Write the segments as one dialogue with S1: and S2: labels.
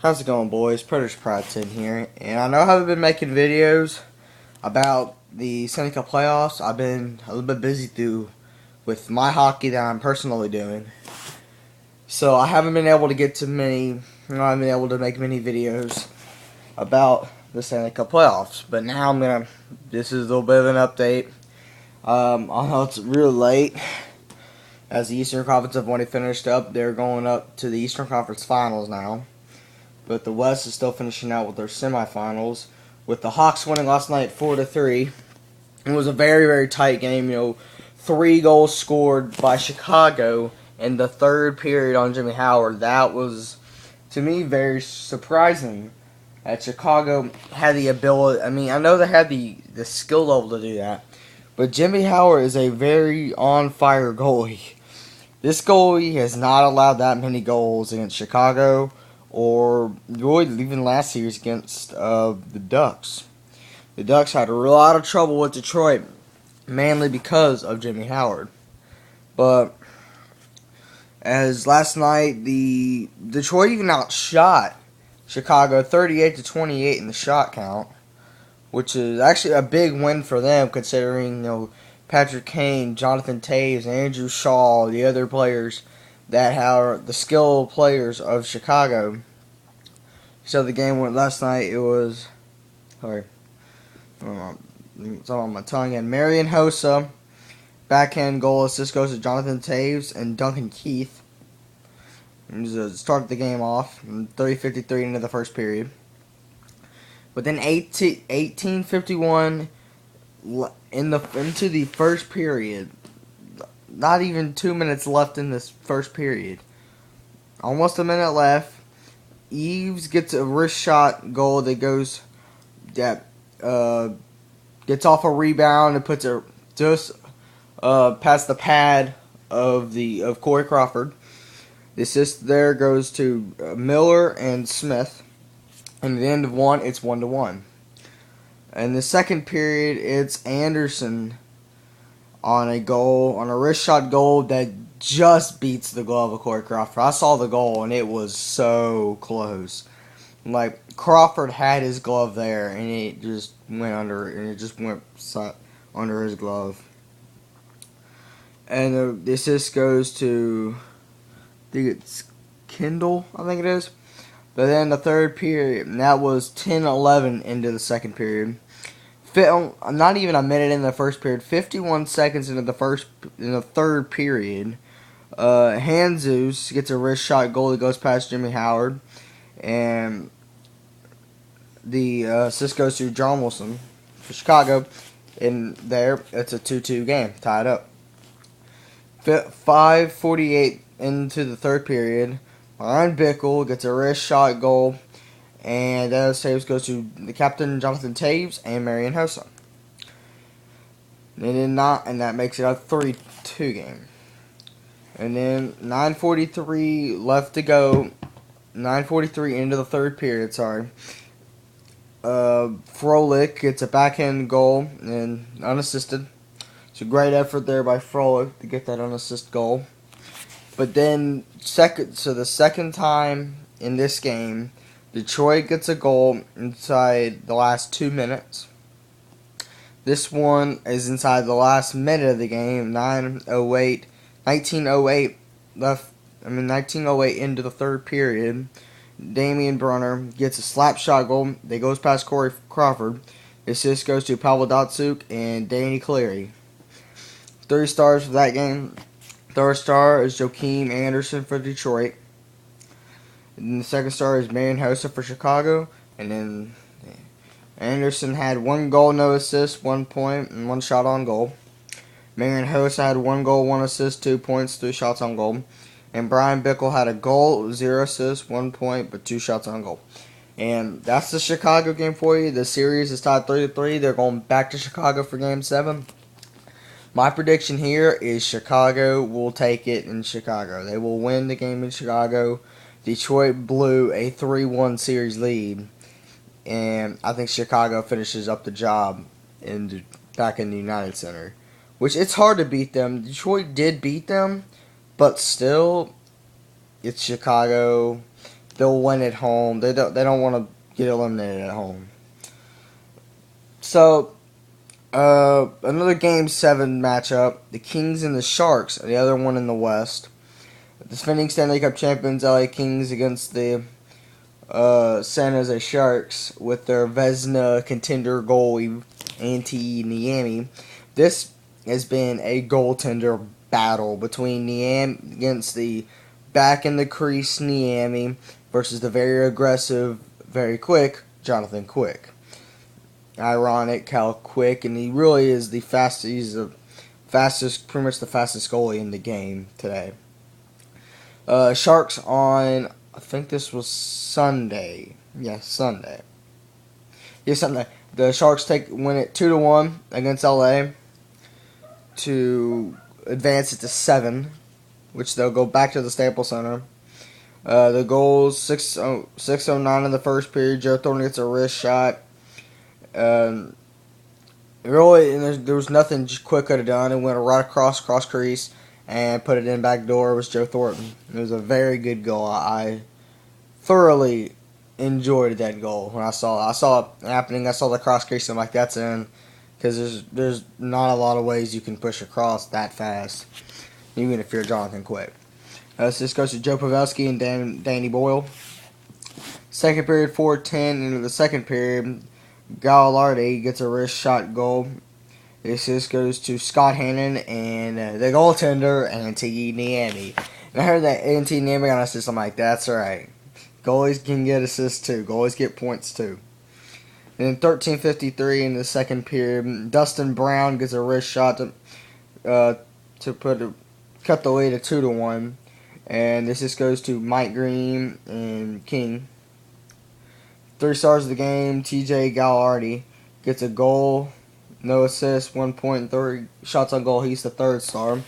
S1: How's it going, boys? Predators Pride 10 here, and I know I haven't been making videos about the Stanley Cup Playoffs. I've been a little bit busy with my hockey that I'm personally doing, so I haven't been able to get to many. I haven't been able to make many videos about the Stanley Cup Playoffs. But now I'm gonna. This is a little bit of an update. I know it's real late, as the Eastern Conference have already finished up. They're going up to the Eastern Conference Finals now. But the West is still finishing out with their semifinals, with the Hawks winning last night 4-3. It was a very, very tight game. 3 goals scored by Chicago in the third period on Jimmy Howard. That was, to me, very surprising that Chicago had the ability. I mean, I know they had the skill level to do that, but Jimmy Howard is a very on-fire goalie. This goalie has not allowed that many goals against Chicago, or really even last series against the Ducks. The Ducks had a lot of trouble with Detroit, mainly because of Jimmy Howard. But as last night, the Detroit even outshot Chicago 38-28 in the shot count, which is actually a big win for them, considering Patrick Kane, Jonathan Toews, Andrew Shaw, the other players that are the skilled players of Chicago. So the game went last night. It was, it's on my tongue. And Marian Hossa, backhand goal assist goes to Jonathan Toews and Duncan Keith. And started the game off, 30:53 into the first period. But then 18:51 into the first period. Not even 2 minutes left in this first period. Almost a minute left. Eves gets a wrist shot goal that gets off a rebound and puts it just past the pad of Corey Crawford. The assist there goes to Miller and Smith. And at the end of one, it's 1-1. In the second period, it's Anderson on a wrist shot goal that just beats the glove of Corey Crawford. I saw the goal and it was so close. Like, Crawford had his glove there and it just went under, and it just went under his glove. And the assist goes to, I think it's Kendall, I think it is. But then the third period, and that was 10-11 into the second period. Not even a minute in the first period. 51 seconds into the third period. Hanzus gets a wrist shot goal that goes past Jimmy Howard, and the assist goes to John Wilson for Chicago. And there, it's a 2-2 game, tied up. 5:48 into the third period. Ryan Bickle gets a wrist shot goal, and that saves goes to the captain, Jonathan Toews, and Marian Hossa. And that makes it a 3-2 game. And then 9:43 left to go. 9:43 into the third period. Frolik gets a backhand goal and unassisted. It's a great effort there by Frolik to get that unassisted goal. But then the second time in this game, Detroit gets a goal inside the last 2 minutes. This one is inside the last minute of the game, 19:08 into the third period. Damian Brunner gets a slap shot goal that goes past Corey Crawford. The assist goes to Pavel Datsyuk and Danny Cleary. 3 stars for that game. Third star is Joakim Anderson for Detroit. And the second star is Marian Hossa for Chicago. And then Anderson had 1 goal, no assist, 1 point, and 1 shot on goal. Marian Hossa had 1 goal, 1 assist, 2 points, 3 shots on goal. And Brian Bickle had a goal, 0 assists, 1 point, but 2 shots on goal. And that's the Chicago game for you. The series is tied 3-3. They're going back to Chicago for Game 7. My prediction here is Chicago will take it in Chicago. They will win the game in Chicago. Detroit blew a 3-1 series lead, and I think Chicago finishes up the job back in the United Center, which it's hard to beat them. Detroit did beat them, but still, it's Chicago. they'll win at home. They don't want to get eliminated at home. So another Game 7 matchup: the Kings and the Sharks, the other one in the West. The defending Stanley Cup champions LA Kings against the San Jose Sharks with their Vezina contender goalie Antti Niemi. This has been a goaltender battle between Niemi against the back in the crease Niemi versus the very aggressive, very quick Jonathan Quick. Ironic how quick, and he really is the fastest. He's the fastest, pretty much the fastest goalie in the game today. Sharks on, I think this was Sunday. Yes, Sunday. Yes, Sunday. The Sharks win it 2-1 against LA to advance it to 7, which they'll go back to the Staples Center. The goals 6:09 in the first period. Joe Thornton gets a wrist shot. Really, there was nothing Quick could have done. It went right cross crease and put it in back door. It was Joe Thornton. It was a very good goal. I thoroughly enjoyed that goal when I saw it happening. I saw the cross crease. I'm like, that's in, because there's not a lot of ways you can push across that fast, even if you're Jonathan Quick. So this goes to Joe Pavelski and Danny Boyle. Second period, 4:10 into the second period. Gallardi gets a wrist shot goal. This just goes to Scott Hannon and the goaltender, Antti Niemi. And I heard that Antti Niemi got an assist. I'm like, that's right. Goalies can get assists too. Goalies get points too. And then 13:53 in the second period, Dustin Brown gets a wrist shot to cut the lead to 2-1. And this just goes to Mike Green and King. 3 stars of the game, TJ Gallardi gets a goal, no assists, 1 point, 3 shots on goal. He's the third star.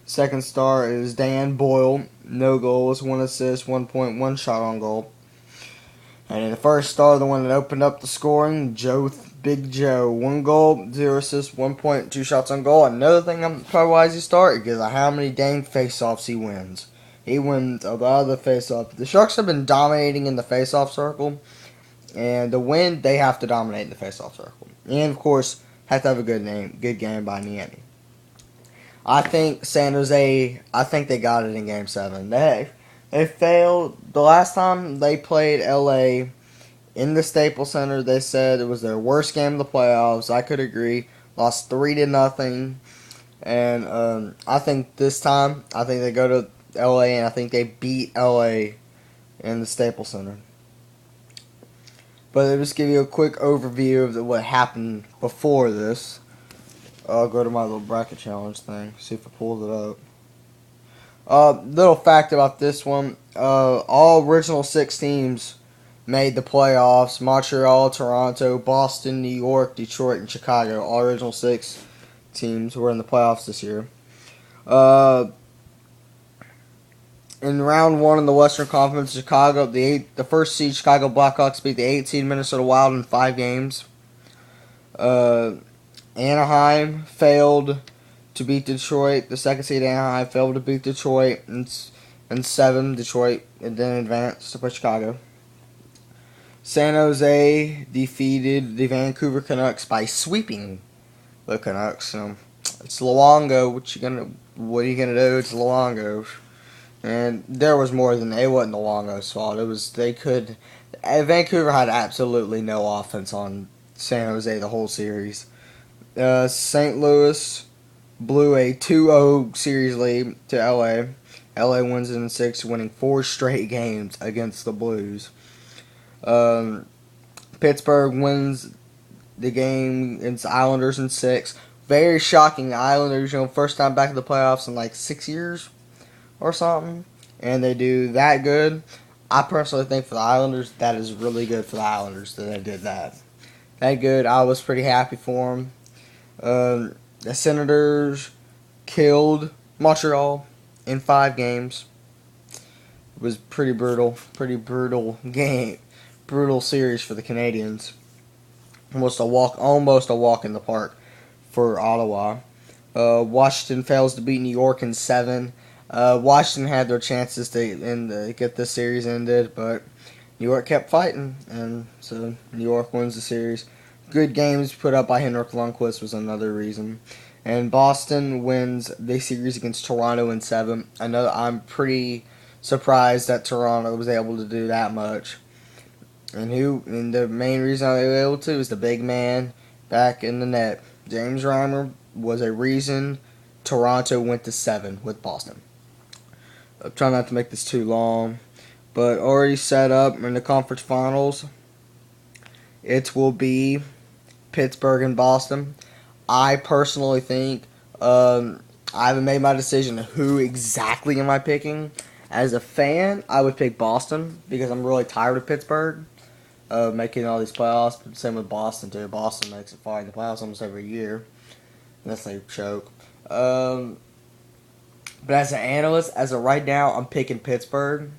S1: Second star is Dan Boyle, no goals, 1 assist, 1 point, 1 shot on goal. And in the first star, the one that opened up the scoring, Big Joe, 1 goal, 0 assists, 1 point, 2 shots on goal. Another thing I'm probably why he started because of how many dang face-offs he wins. He wins a lot of the face-offs. The Sharks have been dominating in the face-off circle. And to win, they have to dominate the face-off circle. And, of course, have to have a good game by Niemi. I think San Jose, they got it in Game 7. They failed. The last time they played LA in the Staples Center, they said it was their worst game of the playoffs. I could agree. Lost 3-0. And I think this time, they go to LA, and I think they beat LA in the Staples Center. But I'll just give you a quick overview of what happened before this. I'll go to my little bracket challenge thing, see if it pulls it up. Little fact about this one. All original 6 teams made the playoffs. Montreal, Toronto, Boston, New York, Detroit, and Chicago. All original 6 teams were in the playoffs this year. In round 1 in the Western Conference, Chicago, the first seed Chicago Blackhawks beat the 8th seed Minnesota Wild in 5 games. Anaheim failed to beat Detroit. The second seed Anaheim failed to beat Detroit in 7. Detroit and then advanced to play Chicago. San Jose defeated the Vancouver Canucks by sweeping the Canucks. It's Luongo. What are you gonna do? It's Luongo. And there was more than it wasn't the Luongo's fault. Vancouver had absolutely no offense on San Jose the whole series. St. Louis blew a 2-0 series lead to LA. LA wins it in 6, winning 4 straight games against the Blues. Pittsburgh wins the game against the Islanders in 6. Very shocking. The Islanders, first time back in the playoffs in like 6 years or something, and they do that good. I personally think for the Islanders, that is really good for the Islanders that they did that. That good. I was pretty happy for them. The Senators killed Montreal in 5 games. It was pretty brutal game, brutal series for the Canadians. Almost a walk in the park for Ottawa. Washington fails to beat New York in 7. Washington had their chances to get this series ended, but New York kept fighting, and so New York wins the series. Good games put up by Henrik Lundqvist was another reason. And Boston wins the series against Toronto in 7. I'm pretty surprised that Toronto was able to do that much. And the main reason they were able to is the big man back in the net. James Reimer was a reason Toronto went to 7 with Boston. I'm trying not to make this too long, but already set up in the conference finals. It will be Pittsburgh and Boston. I personally think I haven't made my decision of who exactly am I picking. As a fan, I would pick Boston because I'm really tired of Pittsburgh making all these playoffs. But same with Boston too. Boston makes it far in the playoffs almost every year, unless they choke. But as an analyst, as of right now, I'm picking Pittsburgh.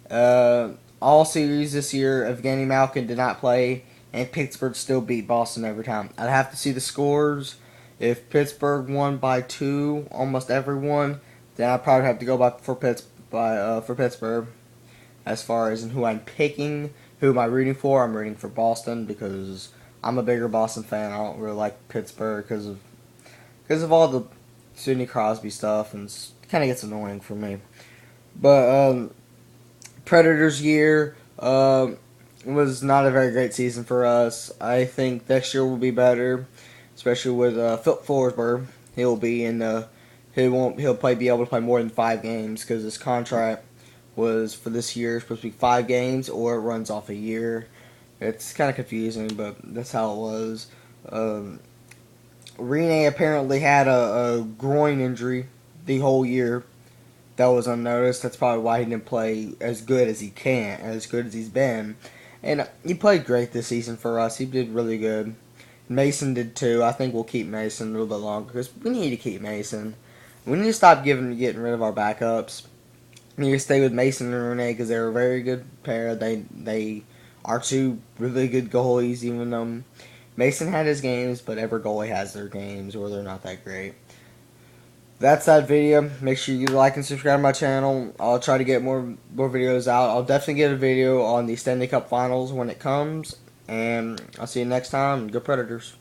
S1: All series this year, Evgeny Malkin did not play, and Pittsburgh still beat Boston every time. I'd have to see the scores. If Pittsburgh won by 2, almost everyone, then I'd probably have to go for Pittsburgh. As far as who I'm picking, who am I rooting for? I'm rooting for Boston because I'm a bigger Boston fan. I don't really like Pittsburgh because of all the Sidney Crosby stuff, and it kind of gets annoying for me. But Predators year was not a very great season for us. I think next year will be better, especially with Phil Forsberg. He'll be in the he'll probably be able to play more than 5 games because his contract was for this year supposed to be 5 games or it runs off a year. It's kind of confusing, but that's how it was. Rene apparently had a groin injury the whole year that was unnoticed. That's probably why he didn't play as good as he's been. And he played great this season for us. He did really good. Mason did too. I think we'll keep Mason a little bit longer because we need to keep Mason. We need to stop getting rid of our backups. We need to stay with Mason and Rene because they're a very good pair. They are 2 really good goalies, even though Mason had his games, but every goalie has their games or they're not that great. That's that video. Make sure you like and subscribe to my channel. I'll try to get more videos out. I'll definitely get a video on the Stanley Cup Finals when it comes. And I'll see you next time. Go Predators.